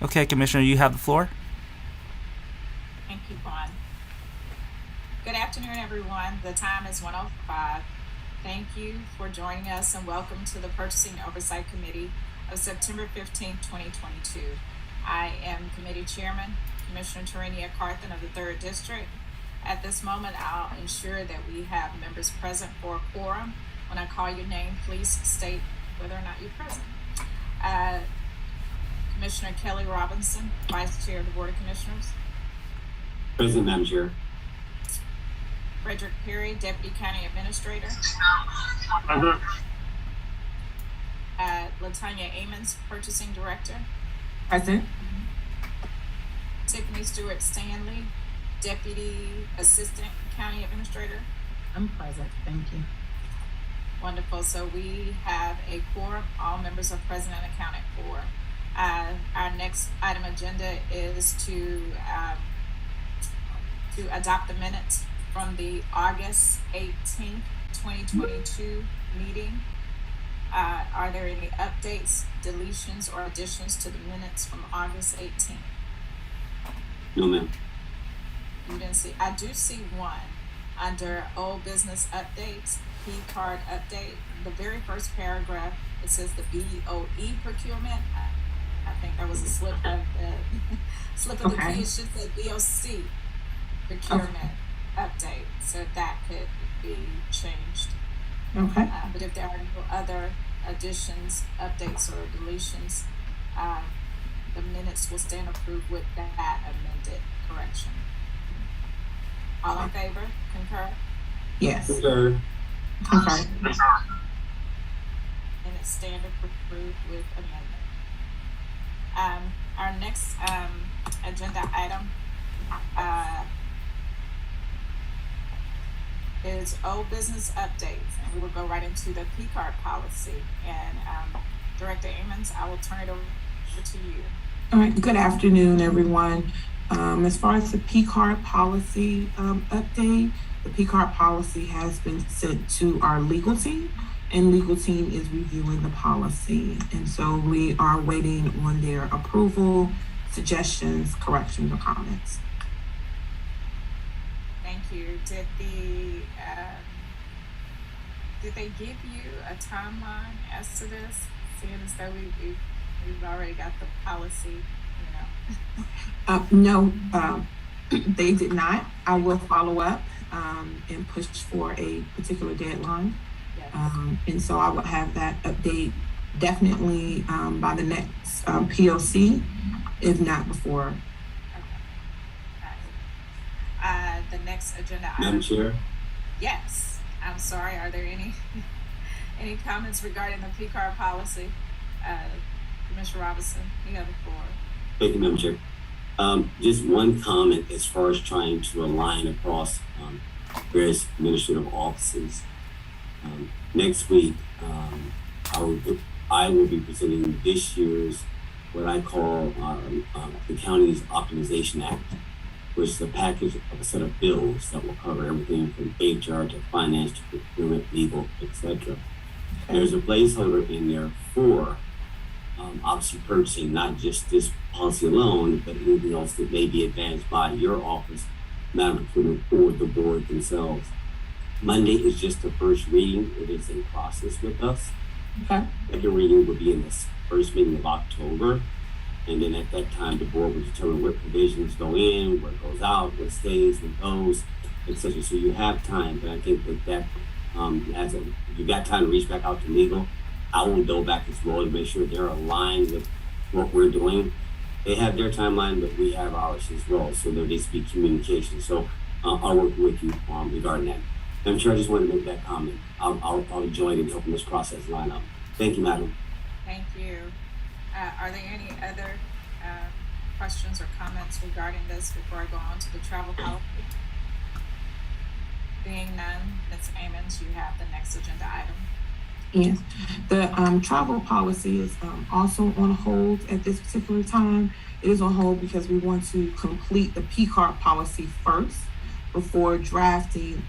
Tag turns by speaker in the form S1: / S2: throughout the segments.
S1: Okay, Commissioner, you have the floor.
S2: Thank you, Juan. Good afternoon, everyone. The time is 1:05. Thank you for joining us and welcome to the Purchasing Oversight Committee of September 15th, 2022. I am Committee Chairman, Commissioner Tarenia Carthen of the 3rd District. At this moment, I'll ensure that we have members present for a quorum. When I call your name, please state whether or not you're present. Commissioner Kelly Robinson, Vice Chair of the Board of Commissioners.
S3: Present, Madam Chair.
S2: Frederick Perry, Deputy County Administrator. Latanya Amons, Purchasing Director.
S4: Present.
S2: Tiffany Stewart Stanley, Deputy Assistant County Administrator.
S4: I'm present. Thank you.
S2: Wonderful. So we have a quorum. All members are present and accounted for. Our next item agenda is to adopt the minutes from the August 18th, 2022 meeting. Are there any updates, deletions, or additions to the minutes from August 18th?
S3: No, ma'am.
S2: You didn't see? I do see one under old business updates, P card update. The very first paragraph, it says the BOE procurement. I think that was a slip of the
S4: Okay.
S2: key. It should say BOC procurement update, so that could be changed.
S4: Okay.
S2: But if there are no other additions, updates, or deletions, the minutes will stand approved with that amended correction. All in favor? Concur?
S4: Yes.
S3: Concur.
S4: Okay.
S2: Minutes stand approved with amendment. Our next agenda item is old business updates, and we will go right into the P card policy. And Director Amons, I will turn it over to you.
S4: All right. Good afternoon, everyone. As far as the P card policy update, the P card policy has been sent to our legal team, and legal team is reviewing the policy. And so we are waiting on their approval, suggestions, corrections, or comments.
S2: Thank you. Did they give you a timeline as to this? Seeing as though we've already got the policy,
S4: No, they did not. I will follow up and push for a particular deadline.
S2: Yes.
S4: And so I will have that update definitely by the next POC, if not before.
S2: Okay. The next agenda
S3: Madam
S2: item.
S3: Chair.
S2: Yes. I'm sorry. Are there any comments regarding the P card policy? Commissioner Robinson, you have the floor.
S3: Thank you, Madam Chair. Just one comment as far as trying to align across various administrative offices. Next week, I will be presenting this year's what I call the county's optimization act, which is a package of a set of bills that will cover everything from HR to finance to procurement, legal, etc. There's a placeholder in there for obviously purchasing not just this policy alone, but anything else that may be advanced by your office, Madam Procurement, or the board themselves. Monday is just the first reading. It is in process with us.
S4: Okay.
S3: Second reading will be in the first meeting of October. And then at that time, the board will determine what provisions go in, what goes out, what stays, what goes, etc. So you have time, but I think that you got time to reach back out to legal. I will go back as well to make sure they're aligned with what we're doing. They have their timeline, but we have ours as well. So there needs to be communication. So I'll work with you regarding that. I'm sure I just wanted to make that comment. I'll join in helping this process line up. Thank you, Madam.
S2: Thank you. Are there any other questions or comments regarding this before I go on to the travel policy? Being none, Ms. Amons, you have the next agenda item.
S4: Yes, the travel policy is also on hold at this particular time. It is on hold because we want to complete the P card policy first before drafting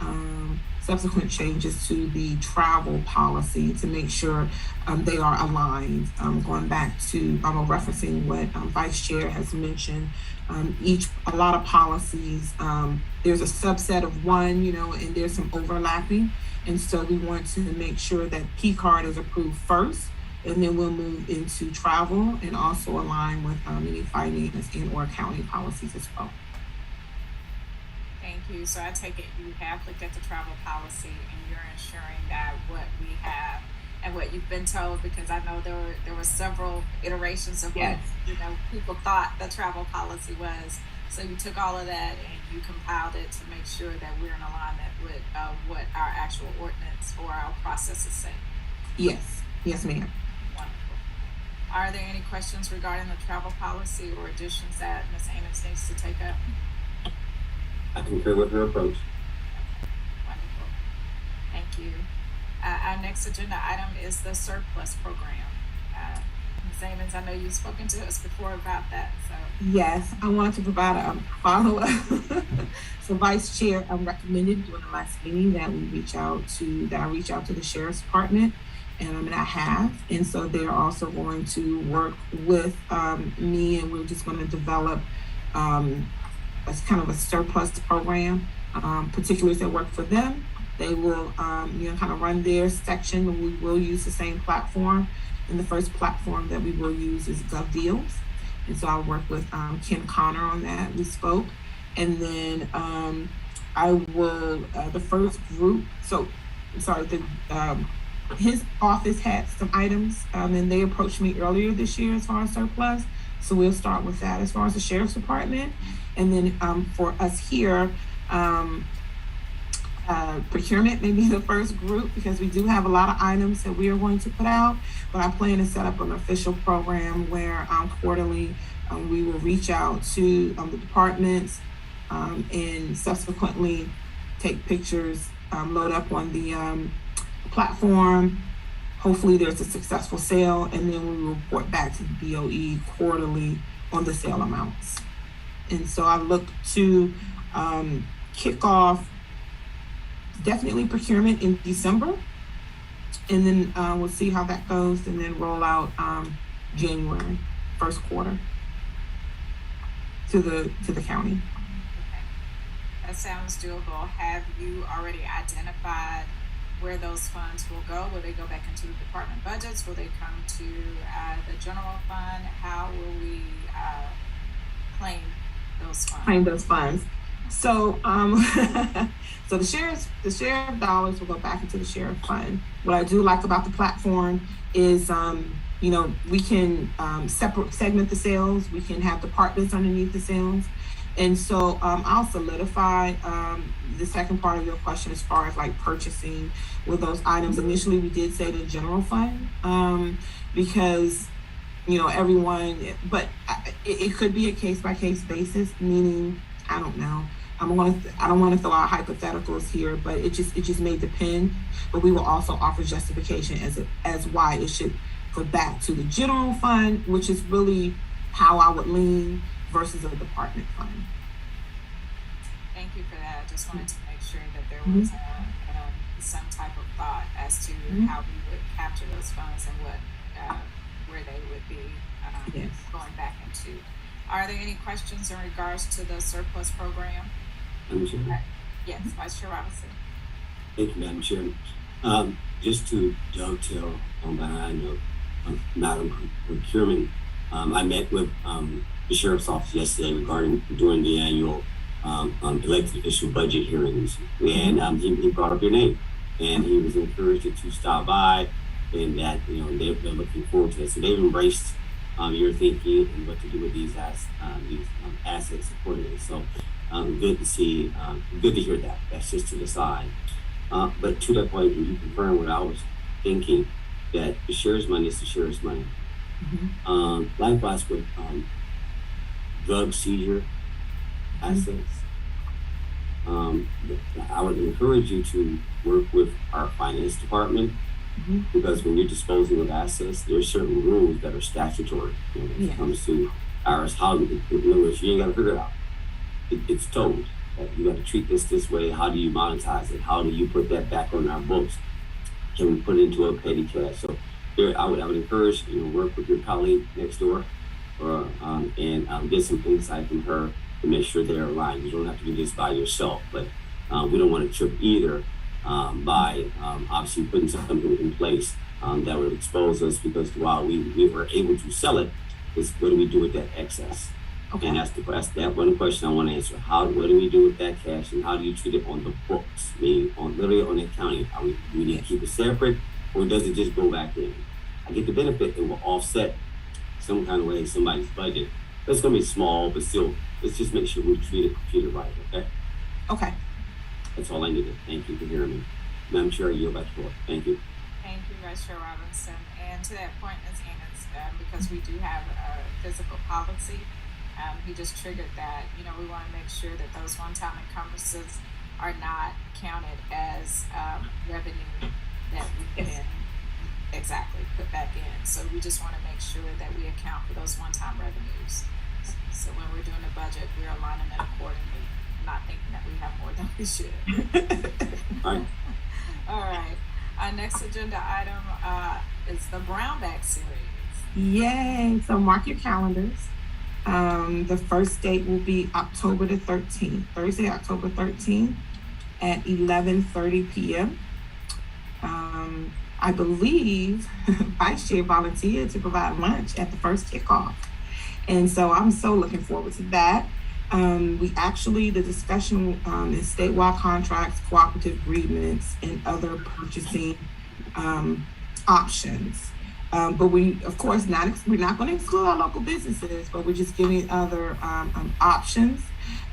S4: subsequent changes to the travel policy to make sure they are aligned. Going back to referencing what Vice Chair has mentioned, a lot of policies, there's a subset of one, and there's some overlapping. And so we want to make sure that P card is approved first, and then we'll move into travel and also align with any finance and or accounting policies as well.
S2: Thank you. So I take it you have looked at the travel policy and you're ensuring that what we have and what you've been told, because I know there were several iterations of
S4: Yes.
S2: what people thought the travel policy was. So you took all of that and you compiled it to make sure that we're in alignment with what our actual ordinance or our processes say.
S4: Yes, ma'am.
S2: Wonderful. Are there any questions regarding the travel policy or additions that Ms. Amos needs to take up?
S3: I concur with her approach.
S2: Wonderful. Thank you. Our next agenda item is the surplus program. Ms. Amos, I know you've spoken to us before about that, so.
S4: Yes, I wanted to provide a follow-up. So Vice Chair recommended during the last meeting that I reach out to the Sheriff's Department, and I have. And so they're also going to work with me, and we're just going to develop as kind of a surplus program, particulars that work for them. They will, kind of run their section, but we will use the same platform. And the first platform that we will use is GovDeals. And so I'll work with Ken Connor on that. We spoke. And then I will, the first group, his office had some items, and they approached me earlier this year as far as surplus. So we'll start with that as far as the Sheriff's Department. And then for us here, procurement may be the first group because we do have a lot of items that we are going to put out, but I plan to set up an official program where quarterly we will reach out to the departments and subsequently take pictures, load up on the platform. Hopefully there's a successful sale, and then we will report back to the BOE quarterly on the sale amounts. And so I look to kick off definitely procurement in December, and then we'll see how that goes, and then roll out January, first quarter to the county.
S2: Okay. That sounds doable. Have you already identified where those funds will go? Will they go back into the department budgets? Will they come to the general fund? How will we claim those funds?
S4: So, so the sheriff dollars will go back into the sheriff fund. What I do like about the platform is, we can segment the sales. We can have departments underneath the sales. And so I'll solidify the second part of your question as far as like purchasing with those items. Initially, we did say the general fund because everyone, but it could be a case by case basis. Meaning, I don't know. I don't want to throw out hypotheticals here, but it just may depend. But we will also offer justification as why it should go back to the general fund, which is really how I would lean, versus a department fund.
S2: Thank you for that. I just wanted to make sure that there was some type of thought as to how we would capture those funds and where they would be going back into. Are there any questions in regards to the surplus program?
S3: Madam Chair.
S2: Yes, Vice Chair Robinson.
S3: Thank you, Madam Chair. Just to dovetail on behind Madam Procurement, I met with the Sheriff's Office yesterday regarding doing the annual elected official budget hearings, and he brought up your name, and he was encouraged to stop by, and that they're looking forward to it. So they've embraced your thinking and what to do with these assets accordingly. So good to see, good to hear that. That's just to the side. But to that point, you confirm what I was thinking, that the sheriff's money is the sheriff's money. Likewise with drug seizure assets, I would encourage you to work with our finance department, because when you're disposing of assets, there's certain rules that are statutory when it comes to IRS housing. In other words, you ain't got to figure it out. It's told. you got to treat this way. How do you monetize it? How do you put that back on our books? Can we put it into a petty cash? So there, I would encourage work with your colleague next door, or and get some insight from her to make sure they're aligned. You don't have to do this by yourself, but we don't want to trip either by obviously putting something in place that would expose us, because while we were able to sell it, is what do we do with that excess?
S4: Okay.
S3: And that's that one question I want to answer. What do we do with that cash, and how do you treat it on the books? Meaning literally on the accounting. Do we need to keep it separate, or does it just go back in? I get the benefit; it will offset some kind of way somebody's budget. But it's going to be small, but still, let's just make sure we treat it right. Okay.
S4: Okay.
S3: That's all I needed. Thank you for hearing me. Madam Chair, I yield back to the floor. Thank you.
S2: Thank you, Vice Chair Robinson. And to that point, Ms. Amos, because we do have a physical policy, he just triggered that. We want to make sure that those one-time encumbrances are not counted as revenue that we can put back in. So we just want to make sure that we account for those one-time revenues. So when we're doing the budget, we're aligning it accordingly, not thinking that we have more than we should.
S3: All right.
S2: All right. Our next agenda item is the Brown Bag series.
S4: Yay! So mark your calendars. The first date will be October the 13th, Thursday, October 13th at 11:30 p.m. I believe Vice Chair volunteered to provide lunch at the first kickoff. And so I'm so looking forward to that. The discussion is statewide contracts, cooperative agreements, and other purchasing options. But we're not going to exclude our local businesses, but we're just giving other options.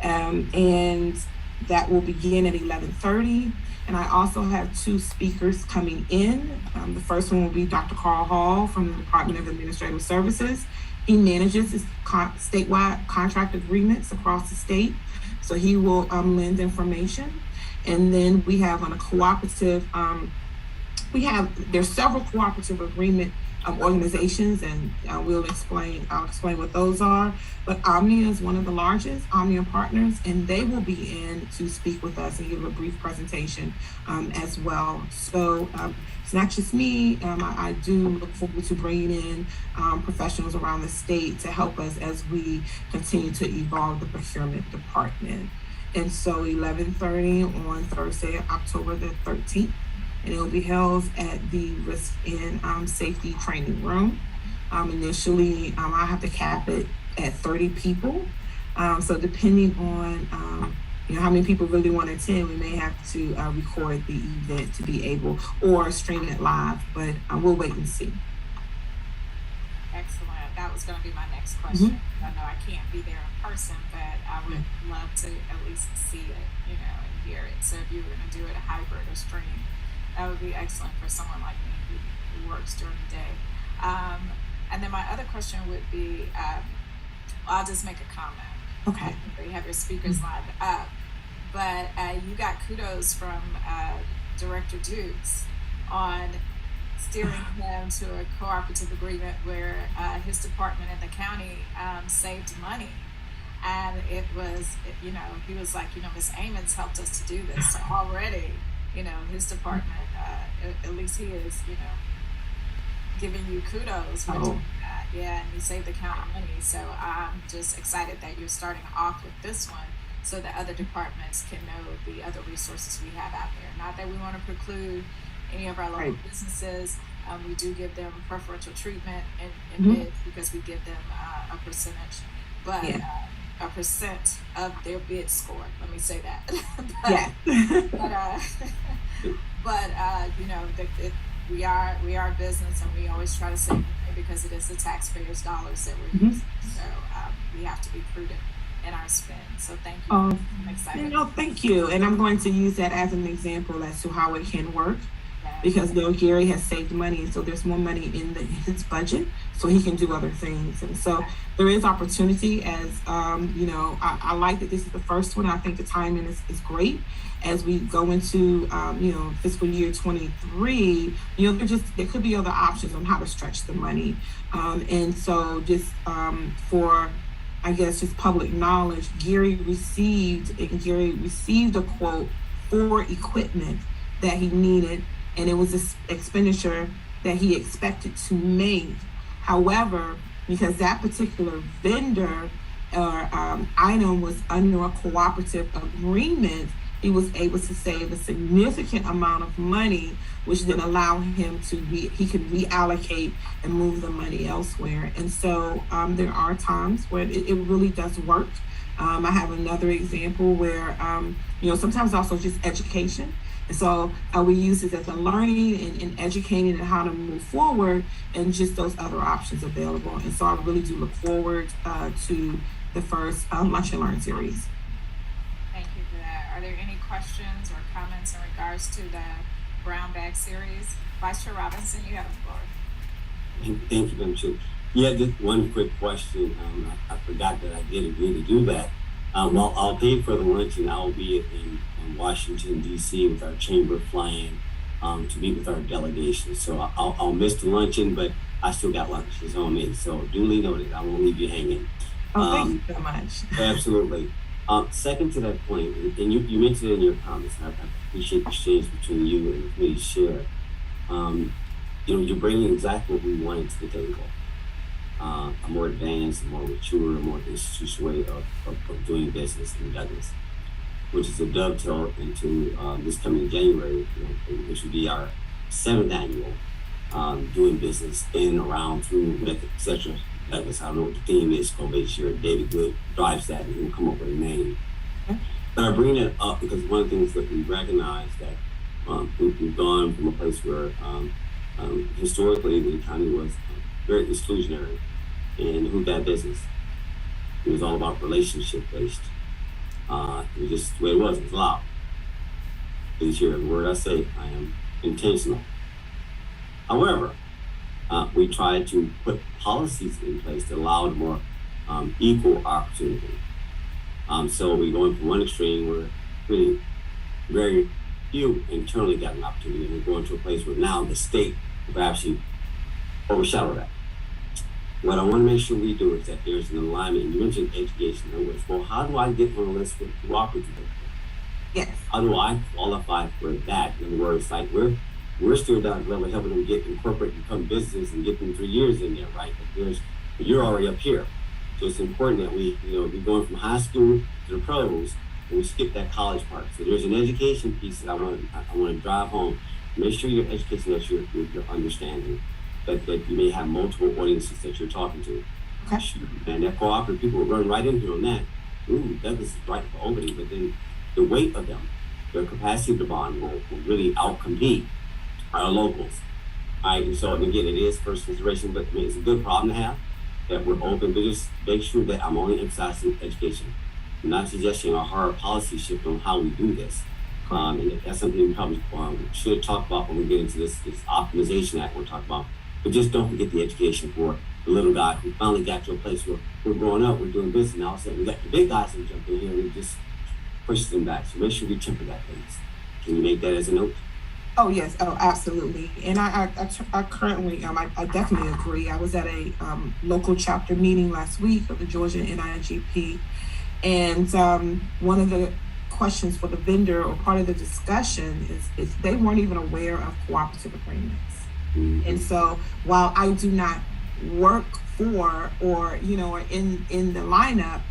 S4: And that will begin at 11:30. And I also have two speakers coming in. The first one will be Dr. Carl Hall from the Department of Administrative Services. He manages statewide contract agreements across the state. So he will lend information. And then we have on a cooperative, there's several cooperative agreement organizations, and I'll explain what those are. But Omnia is one of the largest, Omnia Partners, and they will be in to speak with us and give a brief presentation as well. So it's not just me. I do look forward to bringing in professionals around the state to help us as we continue to evolve the procurement department. And so 11:30 on Thursday, October the 13th. And it will be held at the Risk and Safety Training Room. Initially, I have to cap it at 30 people. So depending on how many people really want to attend, we may have to record the event to be able, or stream it live, but we'll wait and see.
S2: Excellent. That was going to be my next question. I know I can't be there in person, but I would love to at least see it, and hear it. So if you were going to do it a hybrid or stream, that would be excellent for someone like me who works during the day. And then my other question would be, I'll just make a comment.
S4: Okay.
S2: You have your speakers lined up, but you got kudos from Director Dukes on steering him to a cooperative agreement where his department and the county saved money. And it was, he was like, Ms. Amons helped us to do this. So already, his department, at least he is, giving you kudos for doing that. Yeah, and you saved the county money. So I'm just excited that you're starting off with this one so that other departments can know the other resources we have out there. Not that we want to preclude any of our local businesses. We do give them preferential treatment in bids because we give them a percentage, but a percent of their bid score. Let me say that. We are a business, and we always try to save money because it is the taxpayers' dollars that we're using. So we have to be prudent in our spend. So thank you. I'm excited.
S4: Thank you. And I'm going to use that as an example as to how it can work. Because Gary has saved money, so there's more money in his budget, so he can do other things. And so there is opportunity as, I like that this is the first one. I think the timing is great as we go into, fiscal year 23. There could be other options on how to stretch the money. And so just for I guess just public knowledge, Gary received a quote for equipment that he needed, and it was an expenditure that he expected to make. However, because that particular vendor or item was under a cooperative agreement, he was able to save a significant amount of money, which then allowed him to he could reallocate and move the money elsewhere. And so there are times where it really does work. I have another example where sometimes also just education. And so we use it as a learning and educating and how to move forward and just those other options available. And so I really do look forward to the first Lunch and Learn series.
S2: Thank you for that. Are there any questions or comments in regards to the Brown Bag series? Vice Chair Robinson, you have the floor.
S3: Thank you, Madam Chair. Yeah, just one quick question. I forgot that I did agree to do that. Well, I'll pay for the luncheon. I will be in Washington, D.C. with our chamber flying to meet with our delegation. So I'll miss the luncheon, but I still got lunch. It's on me. So duly noted. I won't leave you hanging.
S4: Oh, thank you so much.
S3: Absolutely. Second to that point, and you mentioned it in your comments, and I appreciate the exchange between you and the committee chair. You're bringing exactly what we wanted to the table. A more advanced, a more mature, a more institutional way of doing business in Douglas, which is a dovetail into this coming January, which would be our 7th annual doing business in, around, through, with, etc. Douglas. I don't know what the theme is going to be this year. David Good drives that and we'll come up with a name. But I bring it up because one of the things that we recognize that we've gone from a place where historically the county was very exclusionary in who got business. It was all about relationship based. It was just the way it was. It was loud. This year, the word I say, I am intentional. However, we tried to put policies in place that allowed more equal opportunity. So we're going from one extreme where really very few internally got an opportunity, and we're going to a place where now the state will actually overshadow that. What I want to make sure we do is that there's an alignment. And you mentioned education. In other words, well, how do I get on a list for cooperative?
S4: Yes.
S3: How do I qualify for that? In other words, like we're still down at the level of helping them get incorporate, become business, and get them 3 years in there, right? But you're already up here. So it's important that we, we're going from high school to the pros, and we skip that college part. So there's an education piece that I want to drive home. Make sure your education that you're understanding, that you may have multiple audiences that you're talking to.
S4: Okay.
S3: And that cooperative people will run right in here on that. Ooh, Douglas is right for opening, but then the weight of them, their capacity to bond will really outcompete our locals. All right, and so and again, it is first consideration, but it's a good problem to have, that we're open, but just make sure that I'm only emphasizing education. I'm not suggesting a hard policy shift on how we do this. And that's something we probably should talk about when we get into this optimization act we're talking about. But just don't forget the education for the little guy who finally got to a place where we're growing up, we're doing business, and all of a sudden we got the big guys who jump in here and we just push them back. So make sure we temper that, please. Can you make that as a note?
S4: Oh yes, oh absolutely. And I currently I definitely agree. I was at a local chapter meeting last week of the Georgia NIGP, and one of the questions for the vendor or part of the discussion is they weren't even aware of cooperative agreements. Mm-hmm. And so while I do not work for or in the lineup,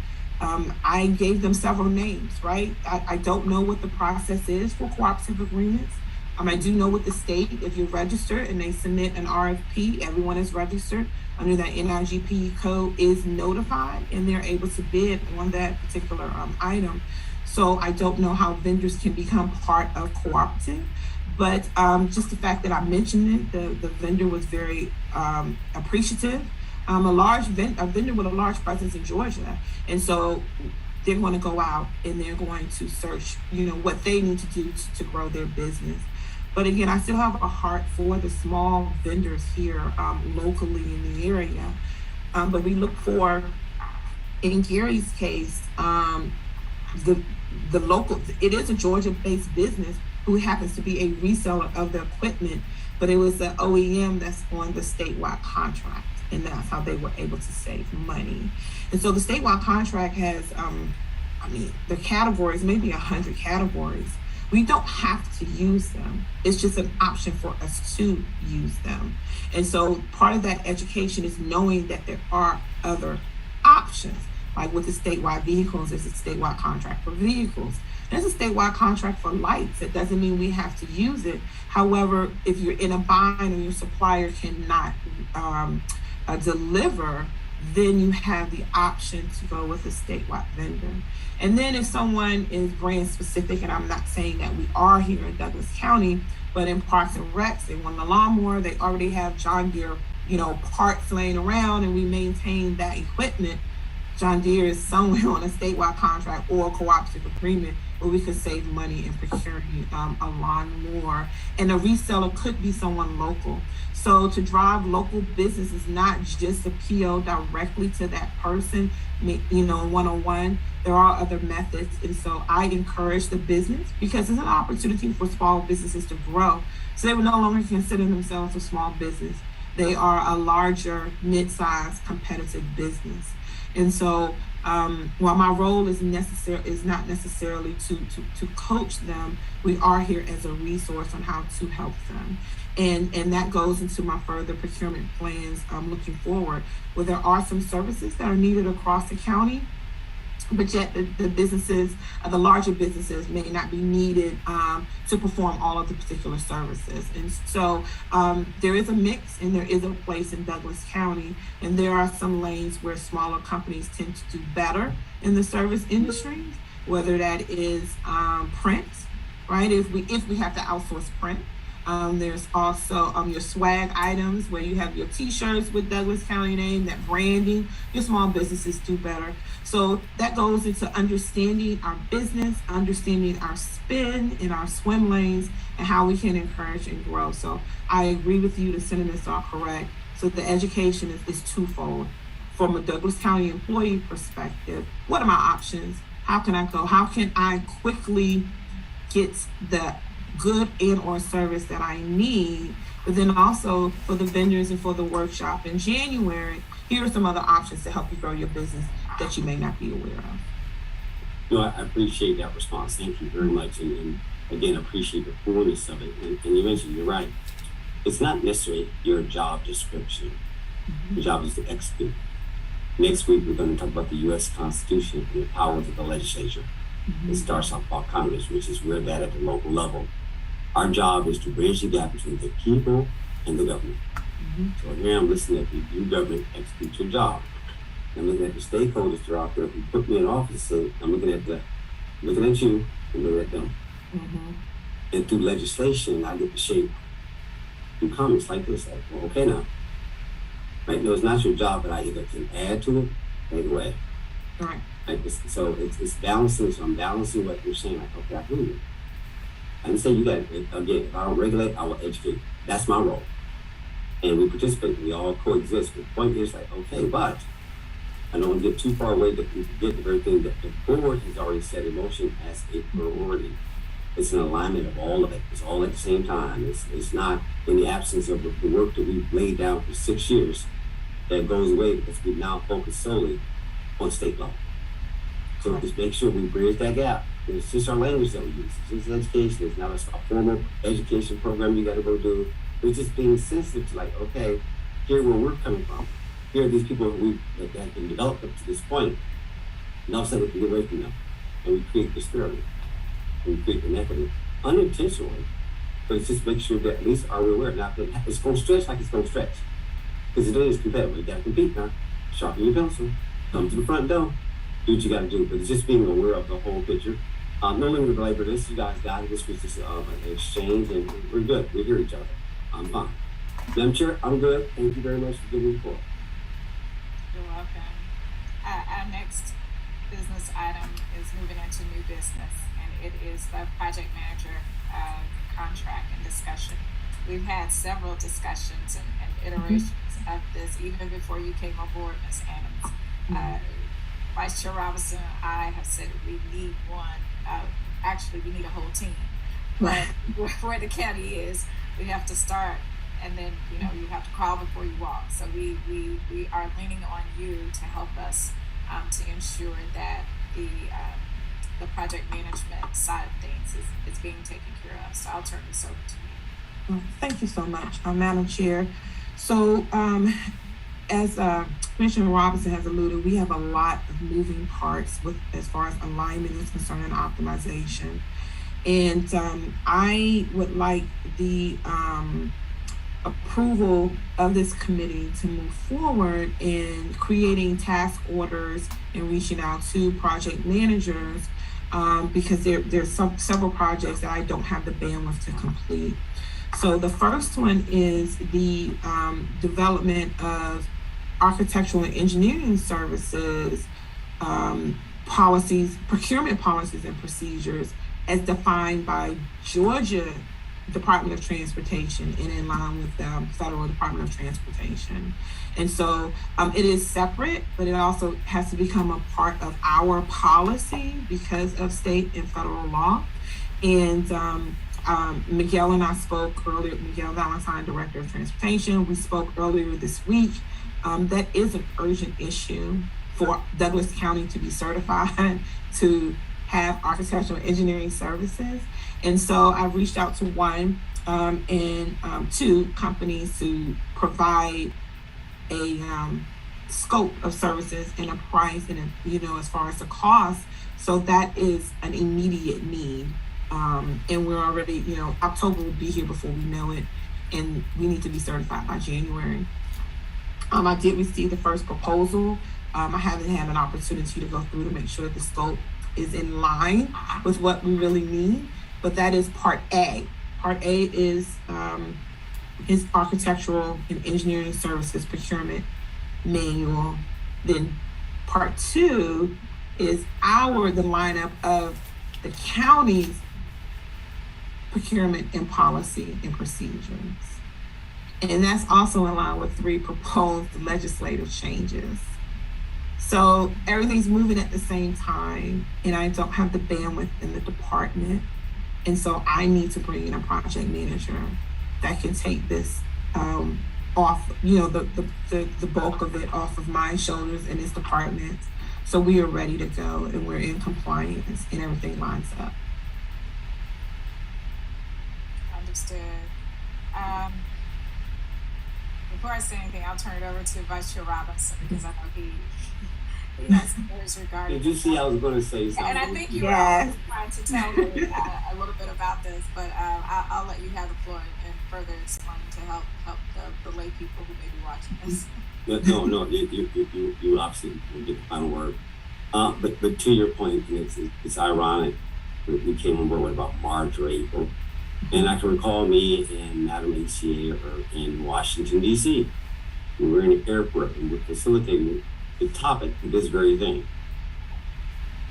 S4: I gave them several names, right? I don't know what the process is for cooperative agreements. I do know with the state, if you're registered and they submit an RFP, everyone is registered under that NIGP code is notified and they're able to bid on that particular item. So I don't know how vendors can become part of cooperative, but just the fact that I mentioned it, the vendor was very appreciative. A vendor with a large presence in Georgia, and so they're going to go out and they're going to search, what they need to do to grow their business. But again, I still have a heart for the small vendors here locally in the area. But we look for, in Gary's case, the local, it is a Georgia-based business who happens to be a reseller of the equipment, but it was the OEM that's on the statewide contract. and that's how they were able to save money. And so the statewide contract has, the categories, maybe 100 categories. We don't have to use them. It's just an option for us to use them. And so part of that education is knowing that there are other options. Like with the statewide vehicles, there's a statewide contract for vehicles. There's a statewide contract for lights. It doesn't mean we have to use it. However, if you're in a bind or your supplier cannot deliver, then you have the option to go with a statewide vendor. And then if someone is brand specific, and I'm not saying that we are here in Douglas County, but in Parks and Recs, they want a lawnmower, they already have John Deere, parts laying around, and we maintain that equipment. John Deere is somewhere on a statewide contract or a cooperative agreement where we could save money in procuring a lawnmower. And a reseller could be someone local. So to drive local business is not just a PO directly to that person, one-on-one. There are other methods. And so I encourage the business because it's an opportunity for small businesses to grow. So they will no longer consider themselves a small business. They are a larger, mid-sized, competitive business. And so while my role is not necessarily to coach them, we are here as a resource on how to help them. And that goes into my further procurement plans looking forward, where there are some services that are needed across the county, but yet the businesses, the larger businesses may not be needed to perform all of the particular services. And so there is a mix and there is a place in Douglas County, and there are some lanes where smaller companies tend to do better in the service industry, whether that is print, right? If we have to outsource print. There's also your swag items where you have your t-shirts with Douglas County name, that branding. Your small businesses do better. So that goes into understanding our business, understanding our spin in our swim lanes, and how we can encourage and grow. So I agree with you, the sentiments are correct. So the education is twofold. From a Douglas County employee perspective, what are my options? How can I go? How can I quickly get the good and or service that I need? But then also for the vendors and for the workshop in January, here are some other options to help you grow your business that you may not be aware of.
S3: I appreciate that response. Thank you very much. And again, appreciate the fullness of it. And you mentioned, you're right. It's not necessarily your job description. Mm-hmm. Your job is to execute. Next week, we're going to talk about the U.S. Constitution and the powers of the legislature. Mm-hmm. It starts off about Congress, which is where that at the local level. Our job is to bridge the gap between the people and the government. Mm-hmm. So here I'm listening at you government execute your job. I'm looking at the stakeholders that are out there who put me in office, so I'm looking at you and looking at them. Mm-hmm. And through legislation, I get to shape through comments like this, like, well, okay now. Right? No, it's not your job, but I either can add to it or take away.
S4: Right.
S3: Like this, so it's balancing. So I'm balancing what you're saying. Like, okay, I hear you. I didn't say you got it. Again, if I don't regulate, I will educate. That's my role. And we participate. We all coexist. The point is like, okay, but I don't want to get too far away that we forget the very thing that the board has already set in motion as a priority. It's an alignment of all of it. It's all at the same time. It's not in the absence of the work that we've laid down for 6 years that goes away because we now focus solely on state law. So just make sure we bridge that gap. It's just our language that we use. It's just education. It's not a formal education program you got to go do. We're just being sensitive to like, okay, here where we're coming from. Here are these people that have been developed up to this point. And all of a sudden we can get away from them. And we create disparity. And we create inequity. Unintentionally. But it's just make sure that at least are we aware. Now, it's going to stretch like it's going to stretch. Because it is competitive. You got to compete now. Sharpen your pencil. Come to the front door. Do what you got to do. But it's just being aware of the whole picture. No longer belabor this. You guys got it. This was just an exchange, and we're good. We hear each other. I'm fine. Madam Chair, I'm good. Thank you very much for giving me the floor.
S2: You're welcome. Our next business item is moving into new business, and it is the project manager contract and discussion. We've had several discussions and iterations of this even before you came aboard, Ms. Adams. Vice Chair Robinson and I have said we need one. Actually, we need a whole team. But where the county is, we have to start and then you have to crawl before you walk. So we are leaning on you to help us to ensure that the project management side of things is being taken care of. So I'll turn this over to you.
S4: Thank you so much, Madam Chair. So, as Commissioner Robinson has alluded, we have a lot of moving parts with as far as alignment is concerned and optimization. And I would like the approval of this committee to move forward in creating task orders and reaching out to project managers because there's several projects that I don't have the bandwidth to complete. So the first one is the development of architectural and engineering services policies, procurement policies and procedures as defined by Georgia Department of Transportation and in line with the Federal Department of Transportation. And so it is separate, but it also has to become a part of our policy because of state and federal law. And Miguel and I spoke earlier, Miguel Valentine, Director of Transportation, we spoke earlier this week. That is an urgent issue for Douglas County to be certified to have architectural engineering services. And so I've reached out to one and two companies to provide a scope of services and a price and as far as the cost. So that is an immediate need. And we're already, October will be here before we know it, and we need to be certified by January. I did receive the first proposal. I haven't had an opportunity to go through to make sure that the scope is in line with what we really need, but that is part A. Part A is architectural and engineering services procurement manual. Then part 2 is the lineup of the county's procurement and policy and procedures. And that's also in line with 3 proposed legislative changes. So everything's moving at the same time, and I don't have the bandwidth in the department. And so I need to bring in a project manager that can take this off, the bulk of it off of my shoulders in this department. So we are ready to go and we're in compliance and everything lines up.
S2: Understood. Before I say anything, I'll turn it over to Vice Chair Robinson because I know he has some words regarding.
S3: Did you see I was going to say something?
S2: And I think you were also trying to tell me a little bit about this, but I'll let you have the floor and further explain to help the lay people who may be watching this.
S3: No, you obviously will get the final word. But to your point, it's ironic that we came on board about March or April. And I can recall me and Madam HCA are in Washington, D.C. We were in an airport and we're facilitating the topic of this very thing.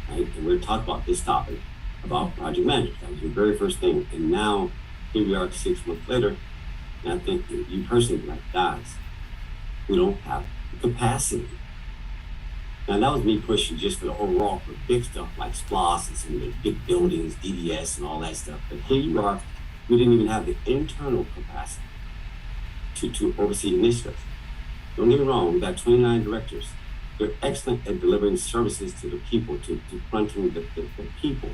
S3: Right? And we're talking about this topic, about project management. That was the very first thing. And now, here we are 6 months later, and I think you personally like, guys, we don't have the capacity. Now, that was me pushing just for the overall for big stuff like SPLOS and some of the big buildings, DDS and all that stuff. But here you are, we didn't even have the internal capacity to oversee initiatives. Don't get me wrong, we got 29 directors. They're excellent at delivering services to the people, to fronting the people.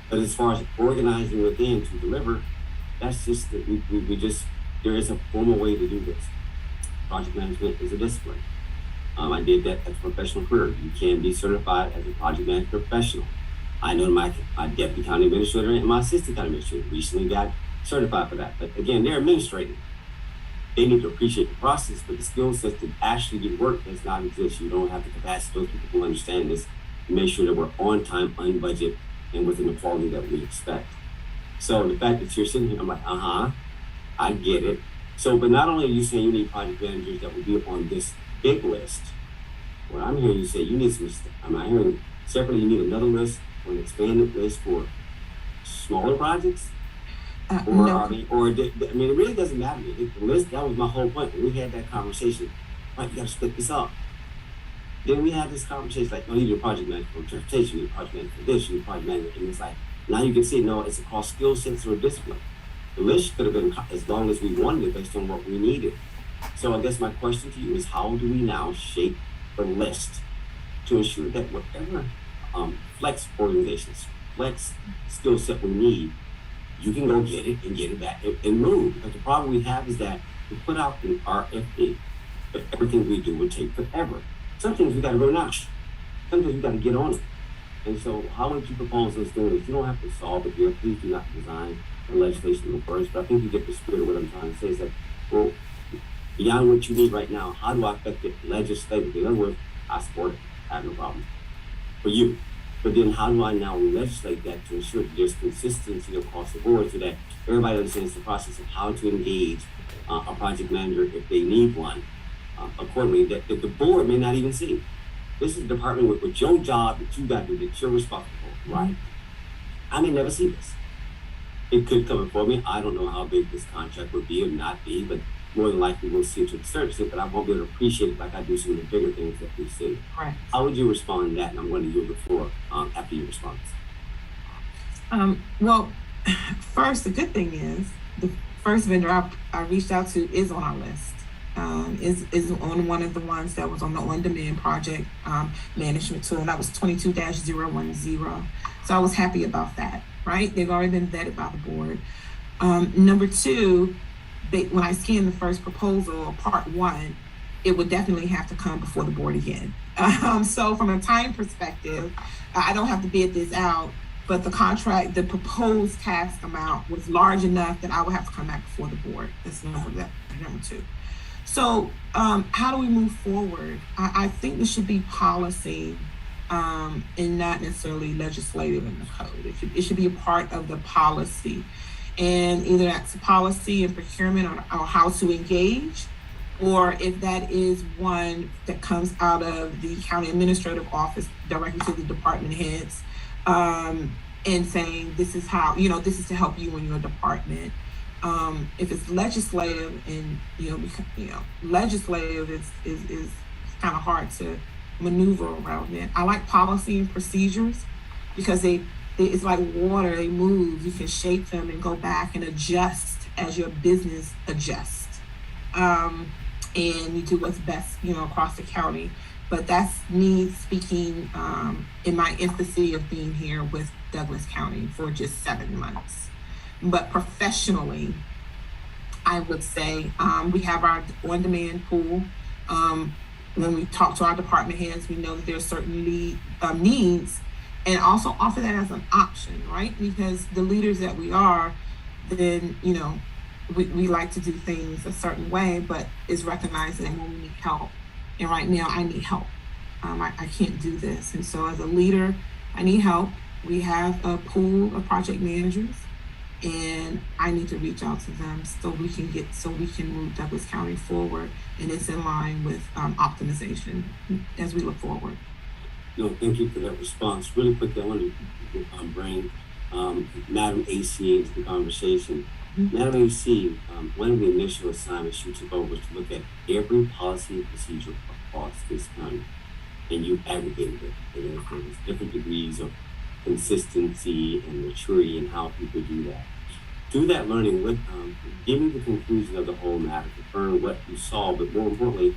S3: But as far as organizing within to deliver, that's just that we just, there is a formal way to do this. Project management is a discipline. I did that as a professional career. You can be certified as a project management professional. I know my deputy county administrator and my assistant county administrator recently got certified for that. But again, they're administrating. They need to appreciate the process, but the skill set to actually do work does not exist. You don't have the capacity, those people who understand this, to make sure that we're on time, on budget, and within the quality that we expect. So the fact that you're sitting here, I'm like, I get it. So, but not only are you saying you need project managers that will be on this big list, what I'm hearing you say, you need some, I'm hearing separately, you need another list or an expanded list for smaller projects?
S4: No.
S3: it really doesn't matter. The list, that was my whole point. When we had that conversation, right, you gotta split this up. Then we had this conversation like, no, you need a project manager for transportation, you need a project manager for this, you need a project manager, and it's like, now you can see, no, it's across skill sets or discipline. The list could have been as long as we wanted it based on what we needed. So I guess my question to you is, how do we now shape the list to ensure that whatever flex organizations, flex skill set we need, you can go get it and get it back and move? Because the problem we have is that we put out an RFP, but everything we do will take forever. Some things we got to go now. Sometimes we got to get on it. And so how would you propose us doing this? You don't have to solve it here. Please do not design the legislation in the first, but I think you get the spirit of what I'm trying to say is that, well, beyond what you need right now, how do I affect it legislatively? In other words, I support it. I have no problem for you. But then how do I now legislate that to ensure that there's consistency across the board so that everybody understands the process of how to engage a project manager if they need one accordingly, that the board may not even see. This is a department with your job that you got to do, that you're responsible for, right? I may never see this. It could come before me. I don't know how big this contract would be or not be, but more than likely we'll see it to a certain extent, but I won't be able to appreciate it like I do some of the bigger things that we see.
S4: Right.
S3: How would you respond to that? And I'm going to yield the floor after your response.
S4: Well, first, the good thing is the first vendor I reached out to is on our list. Is on one of the ones that was on the on-demand project management tool, and that was 22-010. So I was happy about that, right? They've already been vetted by the board. Number two, when I scanned the first proposal, part one, it would definitely have to come before the board again. So from a time perspective, I don't have to bid this out, but the proposed task amount was large enough that I would have to come back before the board. That's number two. So how do we move forward? I think this should be policy and not necessarily legislative in the code. It should be a part of the policy. And either that's a policy and procurement or how to engage, or if that is one that comes out of the county administrative office directly to the department heads and saying, this is how, this is to help you in your department. If it's legislative and, legislative is kind of hard to maneuver around that. I like policy and procedures because it's like water, they move, you can shape them and go back and adjust as your business adjusts. And you do what's best, across the county. But that's me speaking in my infancy of being here with Douglas County for just 7 months. But professionally, I would say we have our on-demand pool. When we talk to our department heads, we know that there's certain needs, and also offer that as an option, right? Because the leaders that we are, then, we like to do things a certain way, but is recognizing when we need help. And right now I need help. I can't do this. And so as a leader, I need help. We have a pool of project managers, and I need to reach out to them so we can move Douglas County forward, and it's in line with optimization as we look forward.
S3: No, thank you for that response. Really quickly, I want to bring Madam AC into the conversation. Mm-hmm. Madam AC, one of the initial assignments you took over was to look at every policy and procedure across this county, and you aggregated it. There was different degrees of consistency and maturity in how people do that. Through that learning, give me the conclusion of the whole matter, confirm what you saw, but more importantly,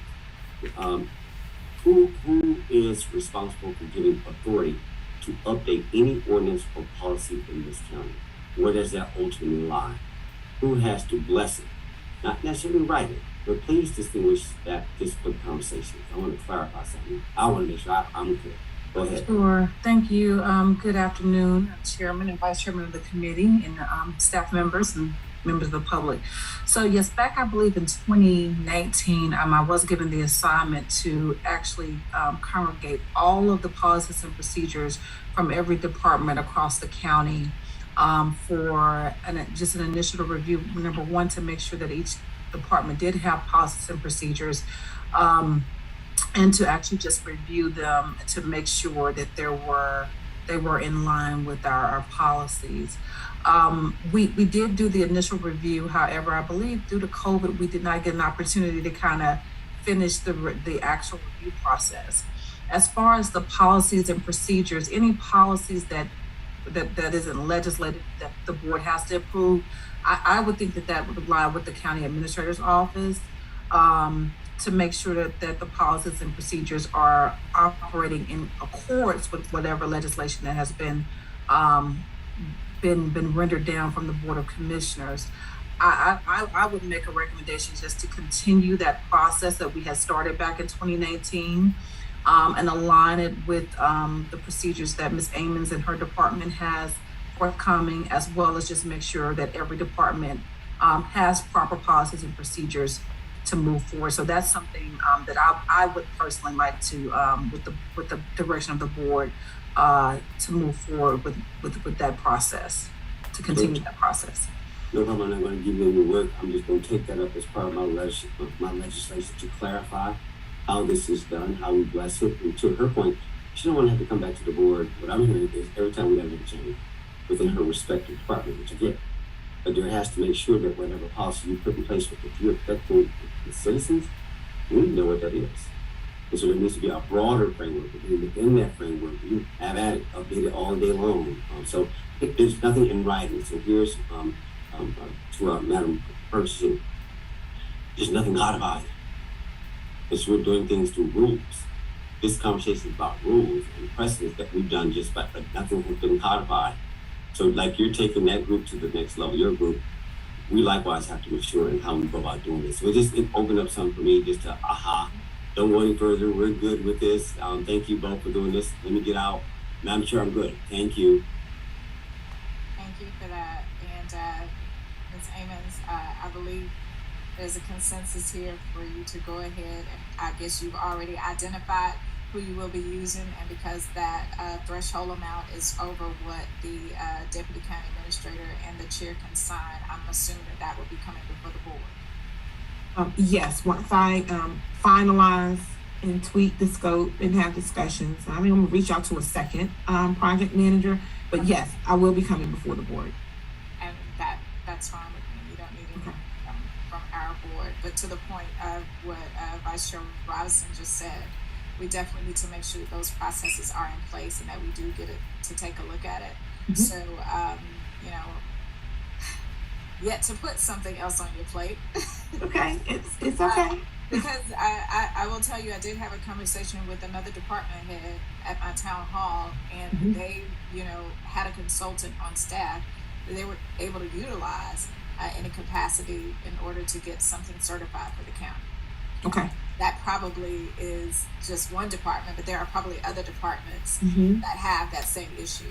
S3: who is responsible for giving authority to update any ordinance or policy in this county? Where does that ultimately lie? Who has to bless it? Not necessarily write it, but please distinguish that just for the conversation. I want to clarify something. I want to make sure I'm clear. Go ahead.
S1: Sure. Thank you. Good afternoon, Chairman and Vice Chairman of the committee, and staff members and members of the public. So yes, back I believe in 2019, I was given the assignment to actually congregate all of the policies and procedures from every department across the county for just an initial review. Number one, to make sure that each department did have policies and procedures. And to actually just review them to make sure that they were in line with our policies. We did do the initial review. However, I believe due to COVID, we did not get an opportunity to kind of finish the actual review process. As far as the policies and procedures, any policies that that isn't legislated that the board has to approve. I would think that would lie with the county administrator's office, to make sure that the policies and procedures are operating in accordance with whatever legislation that has been rendered down from the Board of Commissioners. I would make a recommendation just to continue that process that we had started back in 2019, and align it with the procedures that Ms. Amons and her department has forthcoming, as well as just make sure that every department has proper policies and procedures to move forward. So that's something that I would personally like to, with the direction of the board, to move forward with that process, to continue that process.
S3: No problem. I'm not going to give you any work. I'm just going to take that up as part of my legislation to clarify how this is done, how we bless it. And to her point, she don't want to have to come back to the board. What I'm hearing is every time we have to make a change within her respective department, which I get. But there has to make sure that whatever policy you put in place, if you're affecting the citizens, we need to know what that is. And so there needs to be a broader framework. Within that framework, you have at it, update it all day long. So there's nothing in writing. So here's to Madam Purchasing, there's nothing codified. Because we're doing things through rules. This conversation is about rules and precedents that we've done but nothing has been codified. So like you're taking that group to the next level, your group, we likewise have to mature in how we go about doing this. So it opened up something for me just to, don't go any further. We're good with this. Thank you both for doing this. Let me get out. Madam Chair, I'm good. Thank you.
S2: Thank you for that. And Ms. Amons, I believe there's a consensus here for you to go ahead, and I guess you've already identified who you will be using, and because that threshold amount is over what the Deputy County Administrator and the Chair can sign, I'm assuming that will be coming before the board.
S4: Yes, once I finalize and tweak the scope and have discussions, I think I'm gonna reach out to a second project manager, but yes, I will be coming before the board.
S2: And that's fine with me. You don't need anything from our board. But to the point of what Vice Chair Robinson just said, we definitely need to make sure that those processes are in place and that we do get it to take a look at it. Mm-hmm. So, yet to put something else on your plate.
S4: Okay, it's okay.
S2: Because I will tell you, I did have a conversation with another department head at my town hall, and mm-hmm. they, had a consultant on staff that they were able to utilize in a capacity in order to get something certified for the county.
S4: Okay.
S2: That probably is just one department, but there are probably other departments
S4: mm-hmm.
S2: that have that same issue.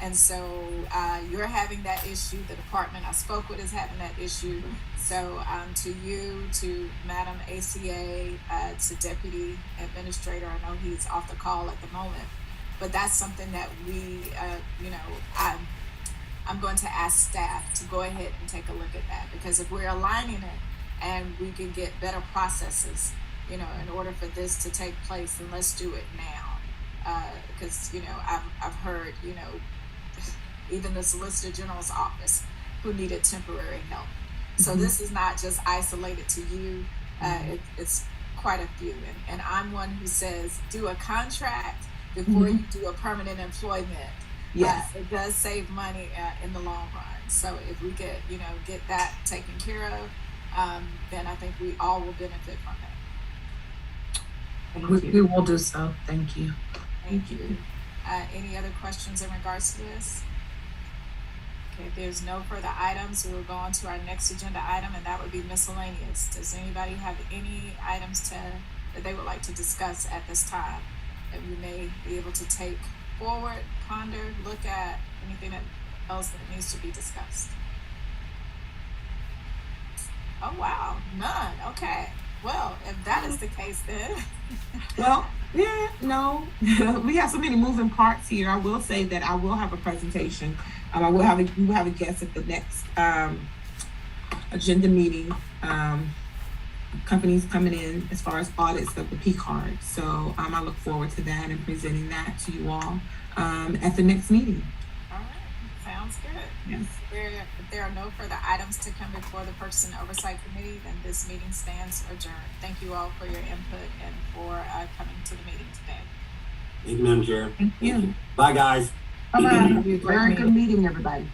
S2: And so you're having that issue. The department I spoke with is having that issue. So to you, to Madam ACA, to Deputy Administrator, I know he's off the call at the moment, but that's something that we, I'm going to ask staff to go ahead and take a look at that, because if we're aligning it and we can get better processes, in order for this to take place, then let's do it now. Because, I've heard, even the Solicitor General's office who needed temporary help. So mm-hmm. this is not just isolated to you. It's quite a few. And I'm one who says, do a contract before mm-hmm. you do a permanent employment.
S4: Yes.
S2: It does save money in the long run. So if we get that taken care of, then I think we all will benefit from it.
S1: We will do so. Thank you.
S2: Thank you. Any other questions in regards to this? Okay, if there's no further items, we'll go on to our next agenda item, and that would be miscellaneous. Does anybody have any items that they would like to discuss at this time that we may be able to take forward, ponder, look at, anything else that needs to be discussed? Oh, wow. None. Okay. Well, if that is the case, then.
S4: Well, yeah, no. We have so many moving parts here. I will say that I will have a presentation. We will have a guest at the next agenda meeting. Companies coming in as far as audits of the P card. So I look forward to that and presenting that to you all at the next meeting.
S2: All right. Sounds good.
S4: Yes.
S2: If there are no further items to come before the Purchasing Oversight Committee, then this meeting stands adjourned. Thank you all for your input and for coming to the meeting today.
S3: Thank you, Madam Chair.
S4: Thank you.
S3: Bye, guys.
S5: Bye-bye.
S1: You,
S5: Very good meeting, everybody.